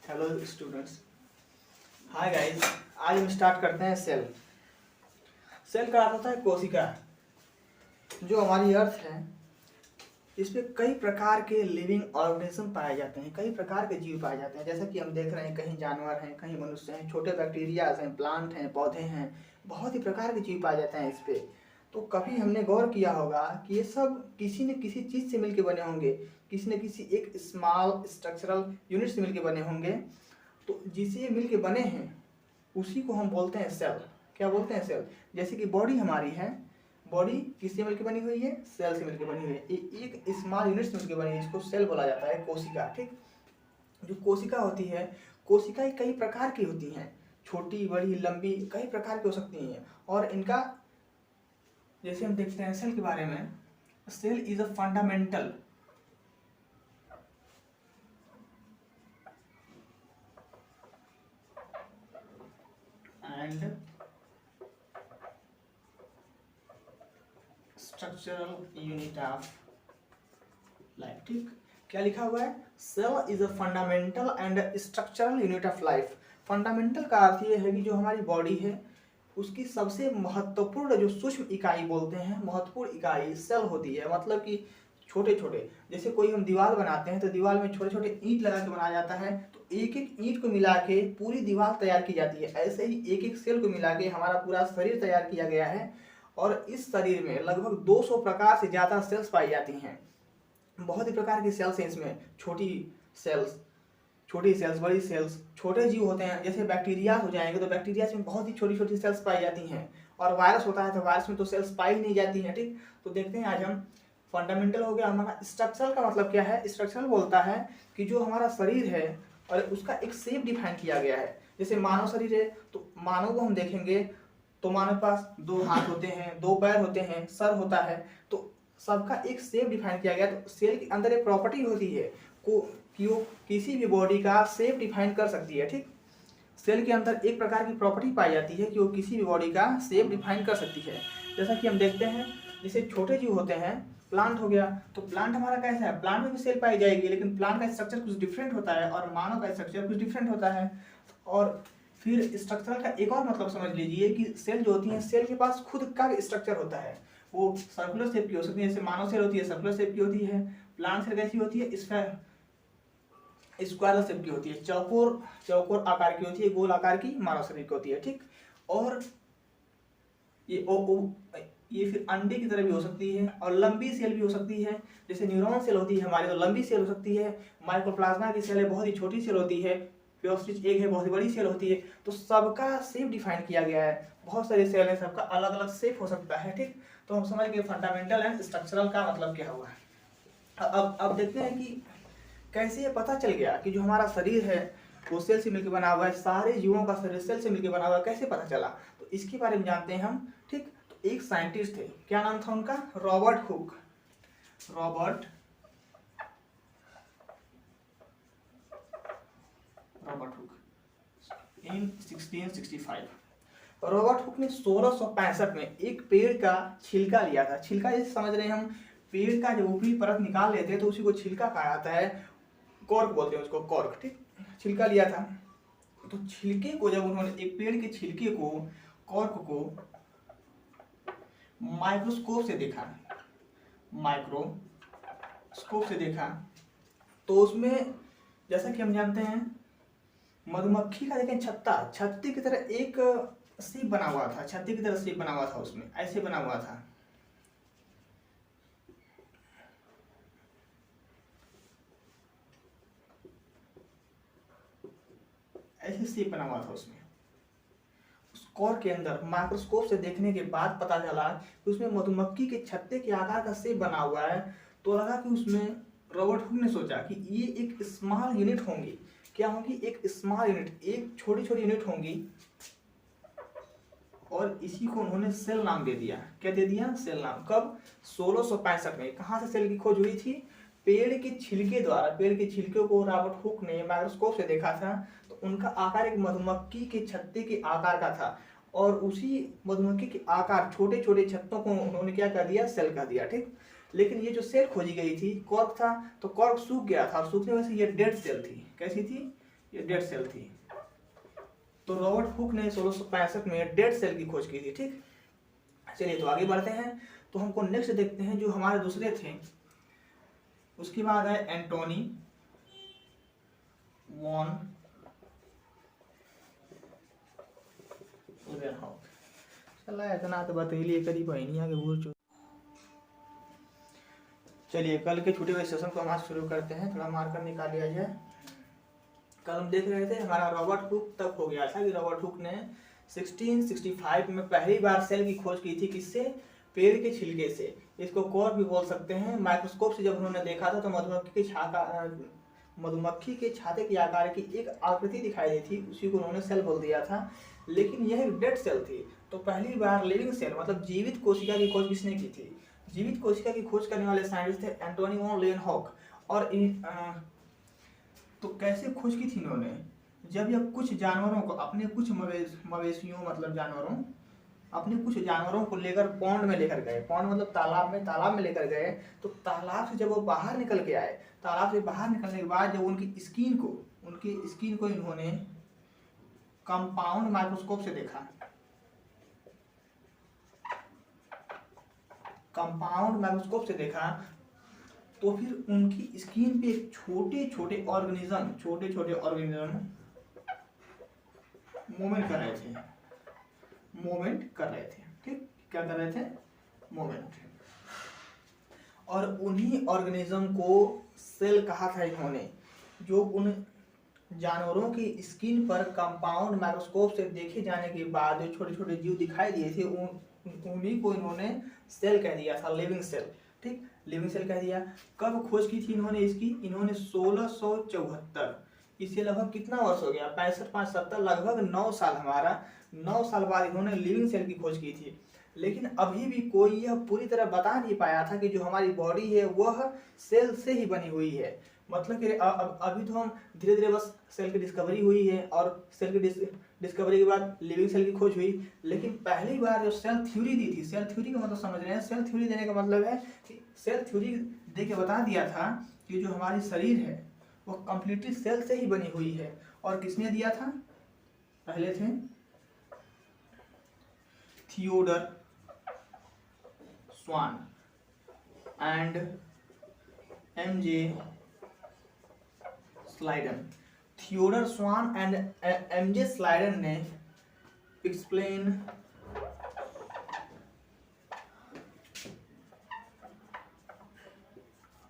Hello students. Hi guys, आज हम start करते हैं सेल। सेल का अर्थ होता है कोशिका। जो हमारी अर्थ है इस पे कई प्रकार के लिविंग ऑर्गेनिज्म पाए जाते हैं, कई प्रकार के जीव पाए जाते हैं। जैसा कि हम देख रहे हैं, कहीं जानवर हैं, कहीं मनुष्य हैं, छोटे बैक्टीरियाज हैं, प्लांट हैं, पौधे हैं, बहुत ही प्रकार के जीव पाए जाते हैं इस पे। तो कभी हमने गौर किया होगा कि ये सब किसी न किसी चीज़ से मिलकर बने होंगे, किसी न किसी एक स्मॉल स्ट्रक्चरल यूनिट से मिलकर बने होंगे। तो जिससे ये मिलके बने हैं उसी को हम बोलते हैं सेल। क्या बोलते हैं? सेल। जैसे कि बॉडी हमारी है, बॉडी किससे मिलकर बनी हुई है? सेल से मिलकर बनी हुई है। एक स्मॉल यूनिट से मिलकर बनी है, इसको सेल बोला जाता है, कोशिका। ठीक। जो कोशिका होती है, कोशिकाएं कई प्रकार की होती हैं, छोटी, बड़ी, लंबी, कई प्रकार की हो सकती हैं। और इनका जैसे हम देखते हैं सेल के बारे में, cell is a fundamental and structural unit of life. ठीक। क्या लिखा हुआ है? Cell is a fundamental and structural unit of life. Fundamental का अर्थ ये है कि जो हमारी बॉडी है उसकी सबसे महत्वपूर्ण, जो सूक्ष्म इकाई बोलते हैं, महत्वपूर्ण इकाई सेल होती है। मतलब कि छोटे छोटे, जैसे कोई हम दीवार बनाते हैं तो दीवार में छोटे छोटे ईंट लगा के बनाया जाता है, तो एक एक ईंट को मिला के पूरी दीवार तैयार की जाती है। ऐसे ही एक एक सेल को मिला के हमारा पूरा शरीर तैयार किया गया है। और इस शरीर में लगभग 200 प्रकार से ज़्यादा सेल्स पाई जाती हैं। बहुत ही प्रकार की सेल्स हैं इसमें। छोटी सेल्स, बड़ी सेल्स, छोटे जीव होते हैं। जैसे बैक्टीरिया हो जाएंगे तो बैक्टीरिया में बहुत ही छोटी छोटी सेल्स पाई जाती हैं। और वायरस होता है तो वायरस में तो सेल्स पाई ही नहीं जाती हैं। ठीक। तो देखते हैं आज हम, फंडामेंटल हो गया हमारा। स्ट्रक्चरल का मतलब क्या है? स्ट्रक्चरल बोलता है कि जो हमारा शरीर है और उसका एक शेप डिफाइन किया गया है। जैसे मानव शरीर है तो मानव को हम देखेंगे तो मानव के पास 2 हाथ होते हैं, 2 पैर होते हैं, सर होता है, तो सबका एक शेप डिफाइन किया गया। तो सेल के अंदर एक प्रॉपर्टी होती है कि वो किसी भी बॉडी का शेप डिफाइन कर सकती है। ठीक। सेल के अंदर एक प्रकार की प्रॉपर्टी पाई जाती है कि वो किसी भी बॉडी का शेप डिफाइन कर सकती है। जैसा कि हम देखते हैं, जैसे छोटे जीव होते हैं, प्लांट हो गया, तो प्लांट हमारा कैसा है? प्लांट में भी सेल पाई जाएगी, लेकिन प्लांट का स्ट्रक्चर कुछ डिफरेंट होता है और मानव का स्ट्रक्चर कुछ डिफरेंट होता है। और फिर स्ट्रक्चरल का एक और मतलब समझ लीजिए कि सेल जो होती है, सेल के पास खुद का भी स्ट्रक्चर होता है। वो सर्कुलर शेप की हो सकती है, जैसे मानव सेल होती है सर्कुलर शेप की होती है। प्लांट सेल कैसी होती है? स्क्वायर शेप की होती है, चौकोर आकार की होती है, गोल आकार की मानव शरीर की होती है। ठीक। और ये फिर अंडे की तरह भी हो सकती है और लंबी सेल भी हो सकती है। जैसे न्यूरॉन सेल होती है हमारी, तो लंबी सेल हो सकती है। माइक्रोप्लाज्मा की सेल है, बहुत ही छोटी सेल होती है। प्योस्टिच एग है, बहुत ही बड़ी सेल होती है। तो सबका शेप डिफाइन किया गया है। बहुत सारे सेल है, सबका अलग अलग शेप हो सकता है। ठीक। तो हम समझ गए फंडामेंटल एंड स्ट्रक्चरल का मतलब क्या हुआ है। अब देखते हैं कि कैसे ये पता चल गया कि जो हमारा शरीर है वो सेल से मिलकर बना हुआ है। सारे जीवों का शरीर सेल से मिलकर बना हुआ है, कैसे पता चला? तो इसके बारे में जानते हैं हम। ठीक। तो एक साइंटिस्ट थे, क्या नाम था उनका? Robert Hooke. रॉबर्ट हुक इन 1665। रॉबर्ट हुक ने 1665 में एक पेड़ का छिलका लिया था। छिलका जैसे समझ रहे हैं हम, पेड़ का जब ऊपरी परत निकाल लेते हैं तो उसी को छिलका कहा जाता है, कॉर्क बोलते हैं उसको, कॉर्क। ठीक। छिलका लिया था, तो छिलके को जब उन्होंने, एक पेड़ के छिलके को, कॉर्क को माइक्रोस्कोप से देखा, तो उसमें जैसा कि हम जानते हैं मधुमक्खी का, देखें, छत्ते की तरह एक शेप बना हुआ था, छत्ते की तरह शेप बना हुआ था, उसमें ऐसे बना हुआ था। ऐसे शेप बना हुआ था उसमें। उस कॉर्क के अंदर माइक्रोस्कोप से देखने के बाद पता चला कि उसमें मधुमक्खी के छत्ते के आकार का शेप बना हुआ है। तो लगा कि उसमें, रॉबर्ट हुक ने सोचा कि ये एक स्मॉल यूनिट होंगी। क्या होंगी? एक स्मॉल यूनिट, एक छोटी छोटी यूनिट होंगी। और इसी को उन्होंने सेल नाम दे दिया। क्या दे दिया? सेल नाम। कब? 1665 में। कहाँ से सेल की खोज हुई थी? पेड़ के छिलके द्वारा। पेड़ के छिलके को रॉबर्ट हुक ने माइक्रोस्कोप से देखा था, तो उनका आकार एक मधुमक्खी के छत्ते के आकार का था। और उसी मधुमक्खी के आकार, छोटे छोटे छत्तों को उन्होंने क्या कर दिया? सेल कर दिया। ठीक। लेकिन ये जो सेल खोजी गई थी, कॉर्क था, तो कॉर्क सूख गया था, और सूखने वजह से ये डेड सेल थी। कैसी थी? ये डेड सेल थी। तो रॉबर्ट हुक ने 1665 में डेड सेल की खोज की थी। ठीक, चलिए तो आगे बढ़ते हैं। तो हमको नेक्स्ट देखते हैं जो हमारे दूसरे थे। उसके बाद है एंटोनी वॉन लीवेनहॉक। चला इतना तो बतैलिए करीब बहनिया के बूझ। चलिए कल के छूटे हुए सेशन को हम आज शुरू करते हैं। थोड़ा मार्कर निकाल लिया जाए। कल हम देख रहे थे हमारा रॉबर्ट हुक तक हो गया था कि रॉबर्ट हुक ने 1665 में पहली बार सेल की खोज की थी। किससे? पेड़ के छिलके से। इसको कोर भी बोल सकते हैं। माइक्रोस्कोप से जब उन्होंने देखा था तो मधुमक्खी के छाते के आकार की एक आकृति दिखाई दी थी, उसी को उन्होंने सेल बोल दिया था। लेकिन यह एक डेड सेल थी। तो पहली बार लिविंग सेल मतलब जीवित कोशिका की खोज किसने की थी? जीवित कोशिका की खोज करने वाले साइंटिस्ट थे एंटोनी वॉन लीवेनहॉक। और तो कैसे खोज की थी इन्होंने? जब यह कुछ जानवरों को अपने कुछ मवेशियों मतलब जानवरों अपने कुछ जानवरों को लेकर पॉन्ड में लेकर गए। पॉन्ड मतलब तालाब में लेकर गए। तो तालाब से जब वो बाहर निकल के आए, तालाब से बाहर निकलने के बाद जब उनकी स्किन को इन्होंने कंपाउंड माइक्रोस्कोप से देखा। कंपाउंड माइक्रोस्कोप से देखा तो फिर उनकी स्किन पे छोटे छोटे ऑर्गेनिज्म मूवमेंट कर रहे थे। ठीक, क्या कर रहे थे? मूवमेंट। और उन्हीं ऑर्गेनिज्म को सेल कहा था इन्होंने। जो उन जानवरों की स्किन पर कंपाउंड माइक्रोस्कोप से देखे जाने के बाद जो छोटे छोटे जीव दिखाई दिए थे उन्हीं को इन्होंने सेल कह दिया था, लिविंग सेल। ठीक, लिविंग सेल कह दिया। कब खोज की थी इन्होंने इसकी? इन्होंने 1674। इससे लगभग कितना वर्ष हो गया? 65 5 70 लगभग 9 साल। हमारा 9 साल बाद इन्होंने लिविंग सेल की खोज की थी। लेकिन अभी भी कोई यह पूरी तरह बता नहीं पाया था कि जो हमारी बॉडी है वह सेल से ही बनी हुई है। मतलब कि अभी तो हम धीरे धीरे बस सेल की डिस्कवरी हुई है और सेल की डिस्कवरी के बाद लिविंग सेल की खोज हुई। लेकिन पहली बार जो सेल थ्योरी दी थी, सेल थ्योरी का मतलब समझ रहे हैं? सेल थ्योरी देने का मतलब है कि सेल थ्योरी दे के बता दिया था कि जो हमारी शरीर है वो कंप्लीटली सेल से ही बनी हुई है। और किसने दिया था? पहले थे Theodor Schwann and M J Schleiden. Theodor Schwann and M J Schleiden ने explain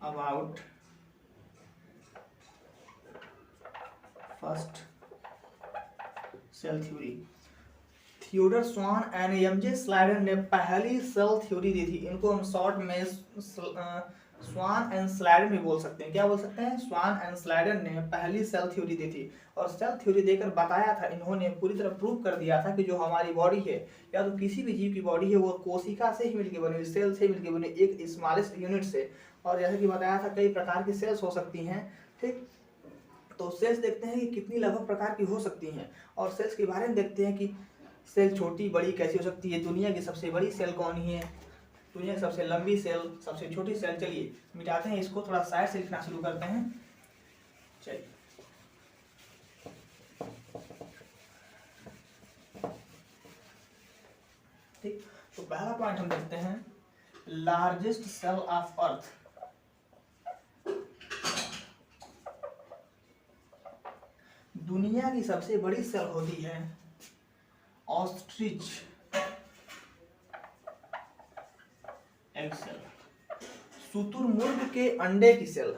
about first cell theory. Theodor Schwann and M J Schleiden ने पहली सेल थ्योरी दी थी। इनको हम शॉर्ट में स्वान एंड स्लाइडन भी बोल सकते हैं। क्या बोल सकते हैं? स्वान एंड स्लाइडन ने पहली सेल थ्योरी दी थी। और सेल थ्योरी देकर बताया था इन्होंने, पूरी तरह प्रूव कर दिया था कि जो हमारी बॉडी है या तो किसी भी जीव की बॉडी है वो कोशिका से ही मिलकर बनी हुई, सेल से मिलकर बनी, एक स्मॉलेस्ट यूनिट से। और जैसे कि बताया था कई प्रकार की सेल्स हो सकती हैं। ठीक, तो सेल्स देखते हैं कि कितनी लगभग प्रकार की हो सकती हैं। और सेल्स के बारे में देखते हैं कि सेल छोटी बड़ी कैसी हो सकती है। दुनिया की सबसे बड़ी सेल कौन है? दुनिया की सबसे लंबी सेल, सबसे छोटी सेल। चलिए मिटाते हैं इसको, थोड़ा साइड से लिखना शुरू करते हैं। चलिए ठीक, तो पहला पॉइंट हम देखते हैं लार्जेस्ट सेल ऑफ अर्थ। दुनिया की सबसे बड़ी सेल होती है ऑस्ट्रिच एग सेल। शुतुरमुर्ग के अंडे की सेल।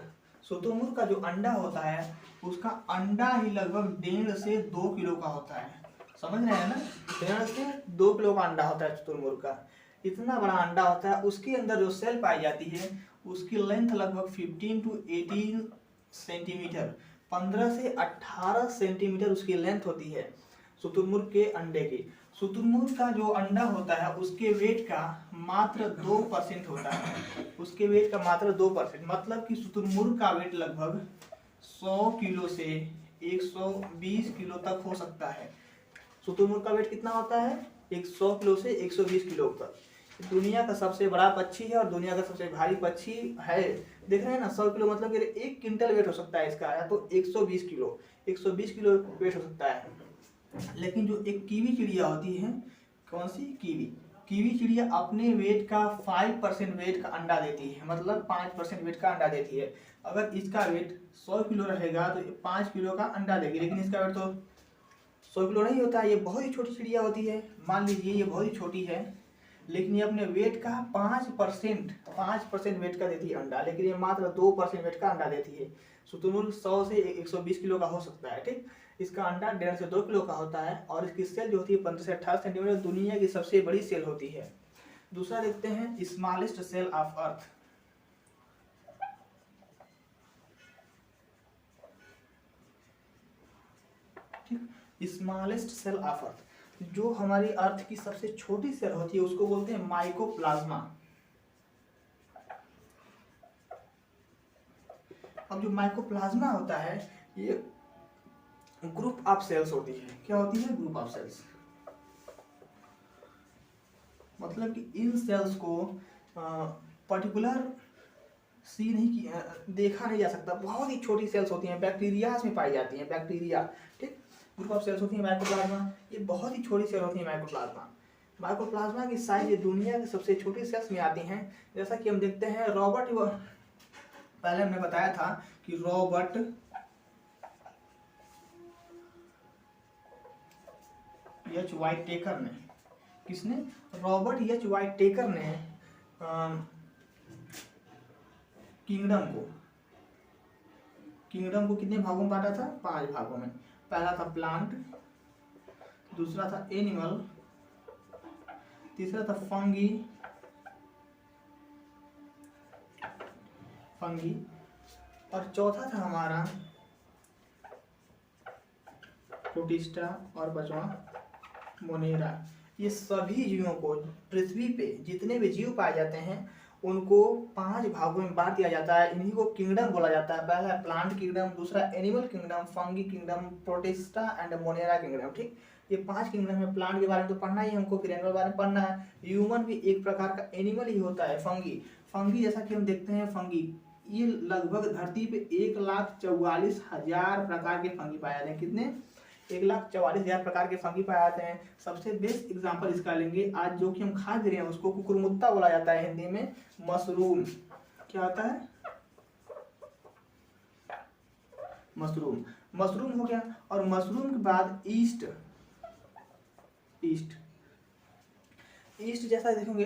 शुतुरमुर्ग का जो अंडा होता है उसका अंडा ही लगभग 1.5 से 2 किलो का होता है। समझ रहे हैं ना? 1.5 से 2 किलो का अंडा होता है शुतुरमुर्ग का। इतना बड़ा अंडा होता है। उसके अंदर जो सेल पाई जाती है उसकी लेंथ लगभग 15 to 18 सेंटीमीटर, 15 से 18 सेंटीमीटर उसकी लेंथ होती है शुतुरमुर्ग के अंडे की। शुतुरमुर्ग का जो अंडा होता है उसके वेट का मात्र 2% होता है। उसके वेट का मात्र 2%, मतलब कि शुतुरमुर्ग का वेट लगभग 100 किलो से 120 किलो तक हो सकता है। शुतुरमुर्ग का वेट कितना होता है? 100 किलो से 120 किलो तक। दुनिया का सबसे बड़ा पक्षी है और दुनिया का सबसे भारी पक्षी है। देख रहे हैं ना, 100 किलो मतलब कि 1 क्विंटल वेट हो सकता है इसका, या तो 120 किलो, 120 किलो वेट हो सकता है। लेकिन जो एक कीवी चिड़िया होती है, कौन सी, कीवी, कीवी चिड़िया अपने वेट का 5% वेट का अंडा देती है, मतलब 5% वेट का अंडा देती है। अगर इसका वेट 100 किलो रहेगा तो 5 किलो का अंडा देगी, लेकिन इसका वेट तो 100 किलो नहीं होता है, ये बहुत ही छोटी चिड़िया होती है। मान लीजिए ये बहुत ही छोटी है, लेकिन ये अपने वेट का 5% वेट का देती है अंडा, लेकिन ये मात्र 2% वेट का अंडा देती है। शुतुरमुर्ग 100 से 120 किलो का हो सकता है, ठीक। इसका अंडा 1.5 से 2 किलो का होता है और इसकी सेल जो होती है 15 से 18 सेंटीमीटर, दुनिया की सबसे बड़ी सेल होती है। दूसरा देखते हैं smallest cell of earth. Smallest cell of earth, जो हमारी अर्थ की सबसे छोटी सेल होती है उसको बोलते हैं माइकोप्लाज्मा। अब जो माइकोप्लाज्मा होता है ये ग्रुप ऑफ सेल्स होती है। क्या होती है? Group of cells. मतलब कि इन सेल्स को पर्टिकुलर सी नहीं की देखा नहीं जा सकता, बहुत ही छोटी सेल्स होती हैं, बैक्टीरिया में पाई जाती हैं, बैक्टीरिया, ठीक। ग्रुप ऑफ सेल्स होती है माइकोप्लाज्मा, ये बहुत ही छोटी सेल होती है माइकोप्लाज्मा। माइकोप्लाज्मा की साइज दुनिया की सबसे छोटी सेल्स में आती हैं। जैसा कि हम देखते हैं रॉबर्ट, पहले हमने बताया था कि रॉबर्ट एच वाइट टेकर ने, किसने? रॉबर्ट एच वाइट टेकर ने किंगडम को कितने भागों में बांटा था? 5 भागों में। पहला था प्लांट, दूसरा था एनिमल, तीसरा था फंगी और चौथा था हमारा प्रोटिस्टा और पांचवा मोनेरा। ये सभी जीवों को, पृथ्वी पे जितने भी जीव पाए जाते हैं उनको 5 भागों में बांट दिया जाता है। इन्हीं को किंगडम बोला जाता है। पहला है प्लांट किंगडम, दूसरा animal kingdom, fungi kingdom, protista and Monera kingdom, ठीक। ये 5 किंगडम है। प्लांट के बारे में तो पढ़ना ही हमको, फिर एनिमल के बारे में पढ़ना है। ह्यूमन भी एक प्रकार का एनिमल ही होता है। फंगी जैसा कि हम देखते हैं, फंगी ये लगभग धरती पे 1,44,000 प्रकार के फंगी पाए जाते हैं। कितने? 1,44,000 प्रकार के फंगी पाए जाते हैं। सबसे बेस्ट एग्जांपल इसका लेंगे आज, जो कि हम खा भी रहे हैं, उसको कुकुरमुत्ता बोला जाता है हिंदी में, मशरूम। क्या होता है? मशरूम हो गया। और मशरूम के बाद ईस्ट जैसा देखेंगे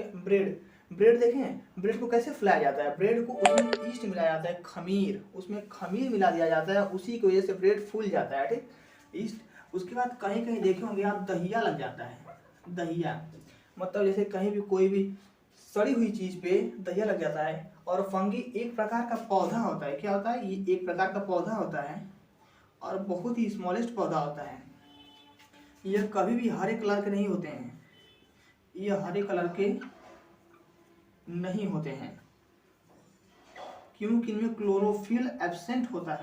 ब्रेड देखें, ब्रेड को कैसे फैलाया जाता है? ब्रेड को उसमें ईस्ट मिलाया जाता है, खमीर, उसमें खमीर मिला दिया जाता है, उसी की वजह से ब्रेड फूल जाता है, ठीक। ईस्ट। उसके बाद कहीं कहीं देखे होंगे आप, दहिया लग जाता है। दहिया मतलब जैसे कहीं भी कोई भी सड़ी हुई चीज पे दहिया लग जाता है। और फंगी एक प्रकार का पौधा होता है। क्या होता है? ये एक प्रकार का पौधा होता है और बहुत ही स्मॉलेस्ट पौधा होता है। यह कभी भी हरे कलर के नहीं होते हैं, ये हरे कलर के नहीं होते हैं, क्योंकि इनमें क्लोरोफिल एब्सेंट होता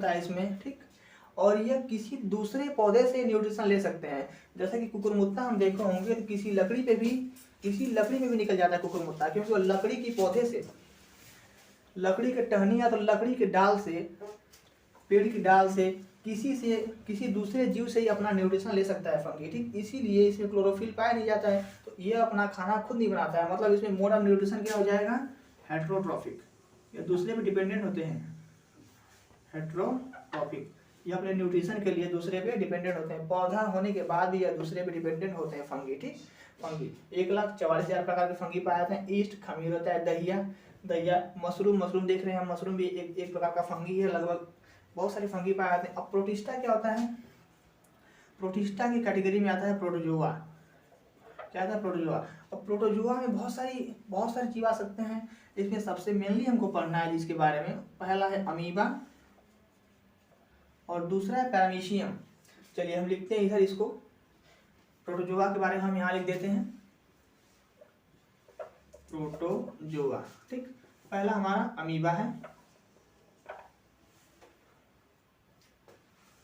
है इसमें, ठीक। और यह किसी दूसरे पौधे से न्यूट्रिशन ले सकते हैं। जैसे कि कुकुरमुत्ता हम देखे होंगे तो किसी लकड़ी पे भी निकल जाता है कुकुरमुत्ता, क्योंकि वो लकड़ी की पौधे से, लकड़ी के टहनी या तो लकड़ी के डाल से, पेड़ की डाल से, किसी दूसरे जीव से ही अपना न्यूट्रिशन ले सकता है फंगी, ठीक। इसीलिए इसमें क्लोरोफिल पाया नहीं जाता है, तो ये अपना खाना खुद नहीं बनाता है। मतलब इसमें मोड ऑफ न्यूट्रिशन क्या हो जाएगा? हेट्रोट्रॉफिक। ये दूसरे पे डिपेंडेंट होते हैं, हेट्रोट्रॉफिक। ये अपने न्यूट्रिशन के लिए दूसरे पे डिपेंडेंट होते हैं। पौधा होने के बाद भी यह दूसरे पे डिपेंडेंट होते हैं फंगी, ठीक। फंगी 1,44,000 प्रकार के फंगी पाए जाते हैं। ईस्ट, खमीर होता है, दहिया। मशरूम देख रहे हैं, मशरूम भी एक प्रकार का फंगी है। लगभग बहुत सारे फंगी पाए जाते हैं। अब प्रोटिस्टा क्या होता है? प्रोटिस्टा की कैटेगरी में आता है प्रोटोजोआ। क्या आता है? प्रोटोजोआ। अब प्रोटोजोआ में बहुत सारे जीव आ सकते हैं। इसमें सबसे मेनली हमको पढ़ना है जिसके बारे में, पहला है अमीबा और दूसरा है पैरामीशियम। चलिए हम लिखते हैं इधर इसको, प्रोटोजोआ के बारे में हम यहाँ लिख देते हैं प्रोटोजोआ, ठीक। पहला हमारा अमीबा है।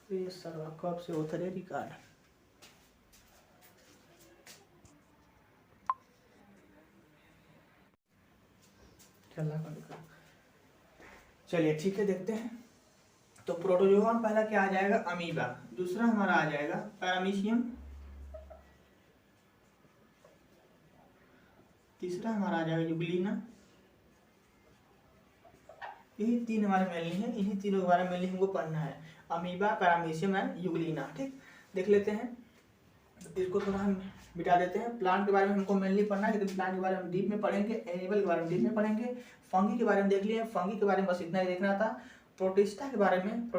ये सर्वर कब से उतरे रिकॉर्ड? चलिए ठीक है, देखते हैं। तो प्रोटोजोआ में पहला क्या आ जाएगा, अमीबा। दूसरा हमारा आ जाएगा पैरामीशियम। तीसरा हमारा आ जाएगा यूग्लिना। यही तीन हमारे मेनली हैं, इन्हीं तीनों के बारे में मेनली हमको पढ़ना है, अमीबा, पैरामीशियम एंड यूग्लिना। ठीक, देख लेते हैं। तो इसको थोड़ा हम मिटा देते हैं। प्लांट के बारे में हमको मेनली पढ़ना है, लेकिन प्लांट के बारे में डीप में पढ़ेंगे, एनिमल के बारे में डीप में पढ़ेंगे। फंगी के बारे में देख लिए, फंगी के बारे में बस इतना ही देखना था। प्रोटिस्टा के बारे में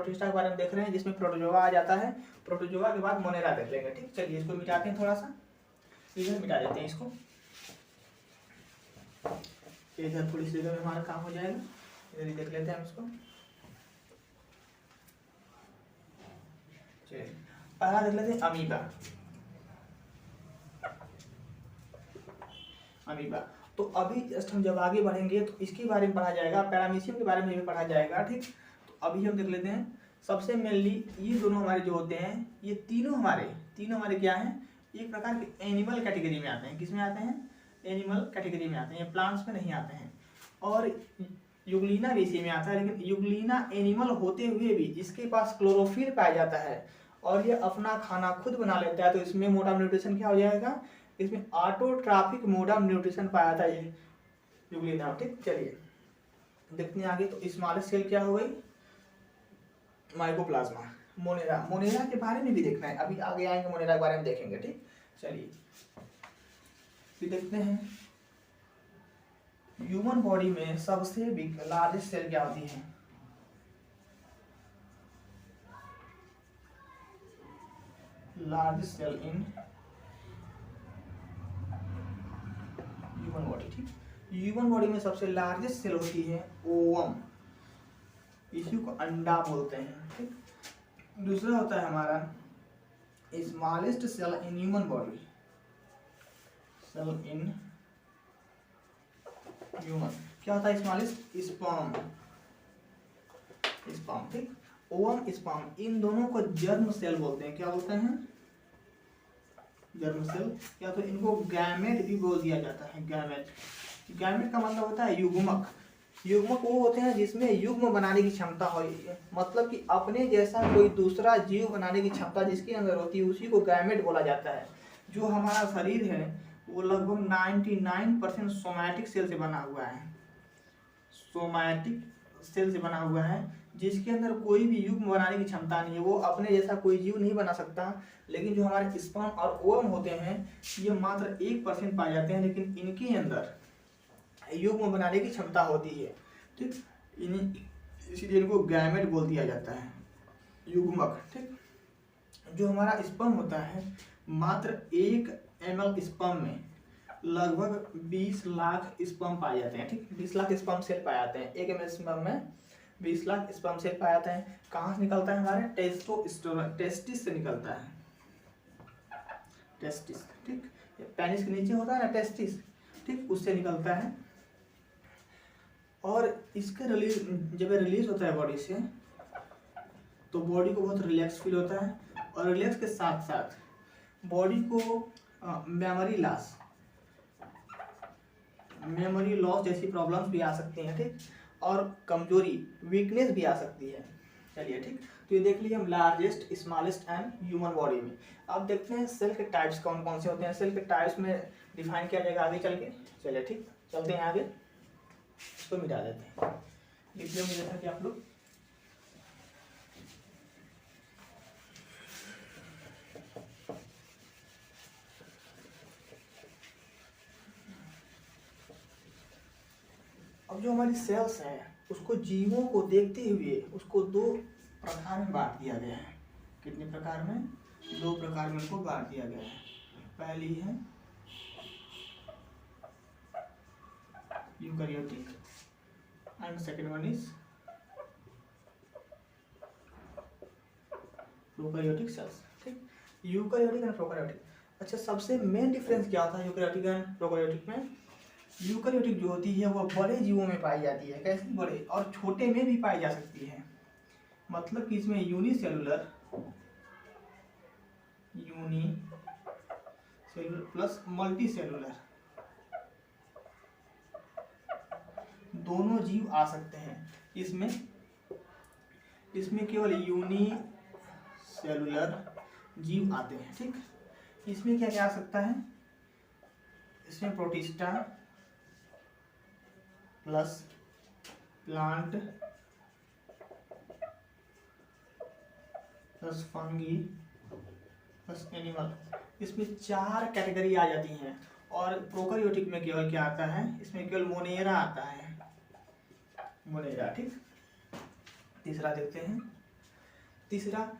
देख रहे हैं, जिसमें प्रोटोजोआ आ जाता है। प्रोटोजोआ के बाद मोनेरा देख लेंगे। ठीक, चलिए इसको मिटाते हैं, थोड़ा सा इधर मिटा देते हैं इसको, इधर थोड़ी सी जगह में हमारा काम हो जाएगा। इधर ही देख लेते हैं हम इसको। चलिए पहला देख लेते हैं अमीबा। अमीबा तो अभी जस्ट हम जब आगे बढ़ेंगे तो इसके बारे में पढ़ा जाएगा, पैरामीशियम के बारे में भी पढ़ा जाएगा। ठीक, तो अभी हम देख लेते हैं। सबसे मेनली ये दोनों हमारे जो होते हैं, ये तीनों हमारे क्या हैं, एक प्रकार के एनिमल कैटेगरी में आते हैं। किस में आते हैं, एनिमल कैटेगरी में आते हैं, ये प्लांट्स में नहीं आते हैं। और यूग्लिना भी इसी में आता है, लेकिन यूग्लिना एनिमल होते हुए भी इसके पास क्लोरोफिल पाया जाता है और ये अपना खाना खुद बना लेता है। तो इसमें मोड ऑफ न्यूट्रिशन क्या हो जाएगा, इसमें ऑटोट्रॉफिक मोड ऑफ न्यूट्रिशन पाया था ये यूग्लिना। ठीक, चलिए देखते हैं आगे। तो स्मॉलेस्ट सेल क्या हो गई, माइकोप्लाज्मा। मोनेरा के बारे में भी देखना है, अभी आगे आएंगे मोनेरा के बारे में देखेंगे। ठीक, चलिए फिर देखते हैं। ह्यूमन बॉडी में सबसे बिग लार्जेस्ट सेल क्या होती है, largest cell in human body. ठीक, ह्यूमन बॉडी में सबसे लार्जेस्ट सेल होती है ओवम, इसी को अंडा बोलते हैं। ठीक, दूसरा होता है हमारा smallest cell in human body, cell in human क्या होता है, स्मॉलेस्ट स्पर्म। ठीक, ओवम, स्पर्म, इन दोनों को जर्म सेल बोलते हैं। क्या बोलते हैं, जर्म सेल, या तो इनको गैमेट भी बोल दिया जाता है। गैमेट का मतलब होता है युग्मक। युग्मक वो होते हैं जिसमें युग्म बनाने की क्षमता हो, मतलब कि अपने जैसा कोई दूसरा जीव बनाने की क्षमता जिसके अंदर होती है, उसी को गैमेट बोला जाता है। जो हमारा शरीर है वो लगभग 99% सोमैटिक सेल से बना हुआ है, सोमैटिक सेल से बना हुआ है, जिसके अंदर कोई भी युग्म बनाने की क्षमता नहीं है। वो अपने जैसा कोई जीव नहीं बना सकता। लेकिन जो हमारे स्पर्म और ओवम होते हैं, ये मात्र 1% पाए जाते हैं, लेकिन इनके अंदर युग्म बनाने की क्षमता होती है। ठीक, इसीलिए इनको गैमेट बोल दिया जाता है, युग्मक। ठीक, जो हमारा स्पर्म होता है, मात्र 1 ml स्पर्म में लगभग 20 लाख स्पर्म पाए जाते हैं। ठीक, 20 लाख स्पर्म सेल पाए जाते हैं। 1 ml स्पर्म में 20 लाख स्पर्म सेल पाए जाते हैं। कहाँ से निकलता है, हमारे टेस्टोस्टेरोन, टेस्टिस से निकलता है, टेस्टिस। ठीक, पेनिस के नीचे होता है ना टेस्टिस, ठीक, उससे निकलता है। और इसका जब रिलीज होता है बॉडी से, तो बॉडी को बहुत रिलैक्स फील होता है, और रिलैक्स के साथ साथ बॉडी को मेमोरी लॉस जैसी प्रॉब्लम्स भी आ सकती हैं। ठीक, और कमजोरी, वीकनेस भी आ सकती है। चलिए ठीक, तो ये देख लीजिए हम largest, smallest and human body में। अब देखते हैं सेल के टाइप्स कौन कौन से होते हैं। सेल के टाइप्स में डिफाइन किया जाएगा आगे चल के। चलिए ठीक, चलते हैं आगे, इसको मिटा देते हैं। लिख लो मुझे था कि आप लोग अब जो हमारी सेल्स हैं उसको जीवों को देखते हुए उसको 2 प्रकार में बांट दिया गया है। कितने प्रकार में, 2 प्रकार में उनको बांट दिया गया है। पहली है eukaryotic and second one is prokaryotic cells. ठीक, यूकैरियोटिक एंड प्रोकैरियोटिक। अच्छा, सबसे मेन डिफरेंस क्या होता है यूकैरियोटिक एंड प्रोकैरियोटिक में। यूकैरियोटिक जो होती है वो बड़े जीवों में पाई जाती है। कैसे बड़े, और छोटे में भी पाई जा सकती है। मतलब कि इसमें यूनिसेलुलर प्लस मल्टी सेलुलर दोनों जीव आ सकते हैं। इसमें केवल यूनिसेलुलर जीव आते हैं, ठीक। इसमें क्या क्या आ सकता है, इसमें protista plus plant plus fungi plus animal, इसमें 4 कैटेगरी आ जाती हैं। और प्रोकैरियोटिक में केवल क्या आता है, इसमें केवल मोनेरा आता है, मोनेरा, ठीक। तीसरा देखते हैं। तीसरा,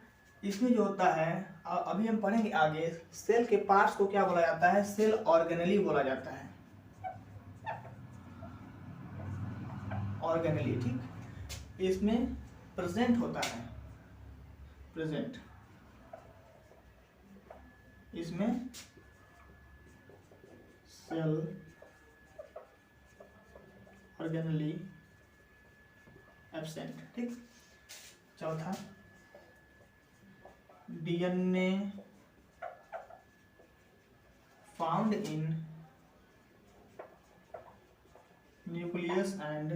इसमें जो होता है, अभी हम पढ़ेंगे आगे, सेल के पार्ट्स को क्या बोला जाता है, सेल ऑर्गेनेली बोला जाता है, ऑर्गेनेली, ठीक। इसमें प्रेजेंट होता है, प्रेजेंट, इसमें सेल ऑर्गेनेली एब्सेंट, ठीक। चौथा, DNA found in nucleus and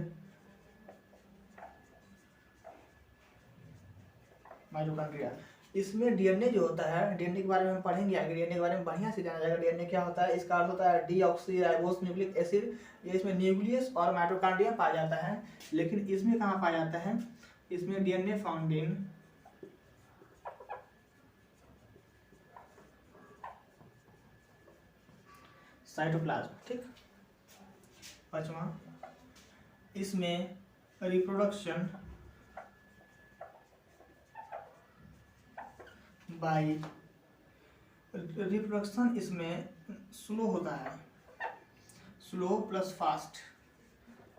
mitochondria. इसमें डीएनए जो होता है, डीएनए के बारे में हम पढ़ेंगे आगे, डीएनए के बारे में बढ़िया से जाना जाएगा। डीएनए क्या होता है, इसका अर्थ होता है डीऑक्सीराइबोस न्यूक्लिक एसिड। ये इसमें न्यूक्लियस और माइटोकॉन्ड्रिया पाया जाता है, लेकिन इसमें कहाँ पाया जाता है, इसमें डीएनए फाउंड इन साइटोप्लाज्म, ठीक। पांचवा, इसमें रिप्रोडक्शन बाय, रिप्रोडक्शन इसमें स्लो होता है, स्लो प्लस फास्ट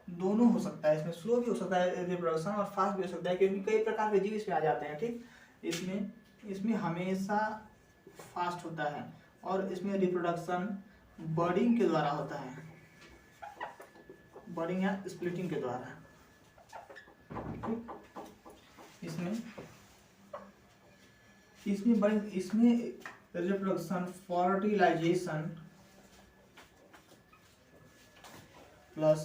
दोनों हो सकता है। इसमें स्लो भी हो सकता है रिप्रोडक्शन और फास्ट भी हो सकता है, क्योंकि कई प्रकार के जीव इसमें आ जाते हैं, ठीक। इसमें हमेशा फास्ट होता है और इसमें रिप्रोडक्शन बर्डिंग के द्वारा होता है, बर्डिंग या स्प्लिटिंग के द्वारा। इसमें reproduction fertilization plus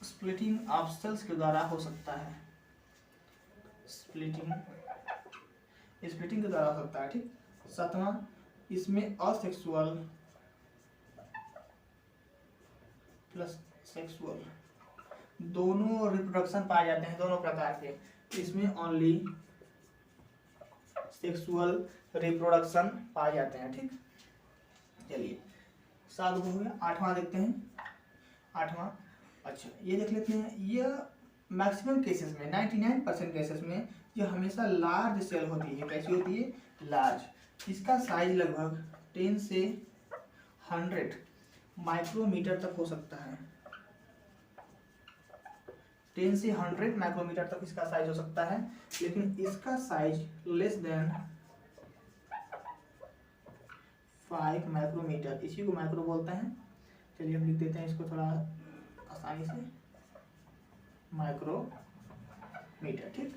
splitting of cells के द्वारा हो सकता है, स्प्लिटिंग के द्वारा हो सकता है, ठीक। सातवां, इसमें असेक्सुअल प्लस सेक्सुअल दोनों रिप्रोडक्शन पाए जाते हैं, दोनों प्रकार के। इसमें ओनली सेक्सुअल रिप्रोडक्शन पाए जाते हैं, ठीक। चलिए 7 हो गया। 8वां देखते हैं। 8वां, अच्छा ये देख लेते हैं। यह मैक्सिमम केसेस में 99% केसेस में ये हमेशा लार्ज सेल होती है। कैसी होती है, लार्ज। इसका साइज लगभग 10 से 100 माइक्रोमीटर तक हो सकता है, 10 से 100 माइक्रोमीटर तक इसका साइज हो सकता है। लेकिन इसका साइज लेस देन 5 माइक्रोमीटर, इसी को माइक्रो बोलते हैं। चलिए हम लिख देते हैं इसको थोड़ा आसानी से, माइक्रोमीटर, ठीक।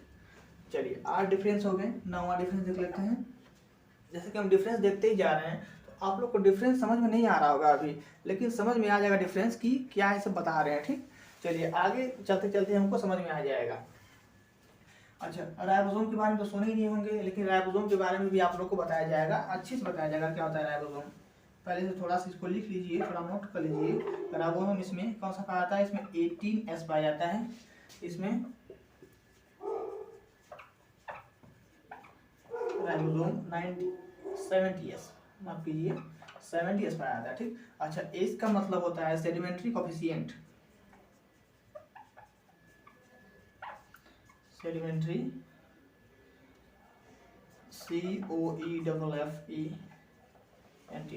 चलिए 8 डिफरेंस हो गए। 9वां डिफरेंस देख लेते हैं। जैसे कि हम डिफरेंस देखते ही जा रहे हैं, तो आप लोग को डिफरेंस समझ में नहीं आ रहा होगा अभी, लेकिन समझ में आ जाएगा डिफरेंस की क्या है, सब बता रहे हैं, ठीक। चलिए आगे चलते चलते हमको समझ में आ जाएगा। अच्छा, राइबोसोम के बारे में तो सुने ही नहीं होंगे, लेकिन राइबोसोम के बारे में भी आप लोग को बताया जाएगा, अच्छे से बताया जाएगा क्या होता है राइबोसोम। पहले से थोड़ा सा इसको लिख लीजिए, थोड़ा नोट कर लीजिए। राइबोसोम इसमें कौन सा पाया जाता है, इसमें 18S पाया जाता है। इसमें राइबोसोम 70S, माफ कीजिए 70S पाया जाता है, ठीक। अच्छा, एस का मतलब होता है सेडिमेंट्री कोफिशिएंट, सेडिमेंट्री COEFFENT,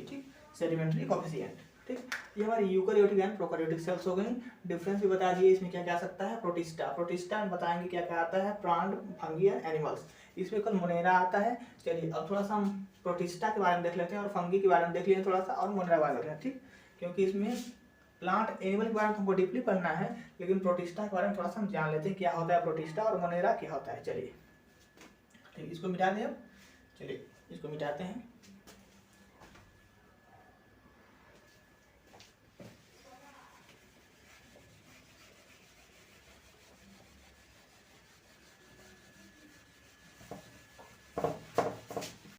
ठीक, सेडिमेंट्री कोफिशिएंट, ठीक। ये हमारी यूकैरियोटिक एंड प्रोकैरियोटिक सेल्स हो गई। डिफरेंस भी बता दिए, इसमें क्या क्या आ सकता है, प्रोटिस्टा में बताएंगे क्या क्या आता है, प्लांट, फंगी एंड एनिमल्स। इसमें कल मोनेरा आता है। चलिए अब थोड़ा सा हम प्रोटिस्टा के बारे में देख लेते हैं और फंगी के बारे में देख लेते हैं थोड़ा सा, और मोनेरा के बारे में देख लेते हैं, ठीक। क्योंकि इसमें प्लांट एनिमल के बारे में हमको डीपली पढ़ना है, लेकिन प्रोटिस्टा के बारे में थोड़ा सा हम जान लेते हैं क्या होता है प्रोटिस्टा और मोनेरा क्या होता है। चलिए ठीक, इसको मिटा दें अब। चलिए इसको मिटाते हैं।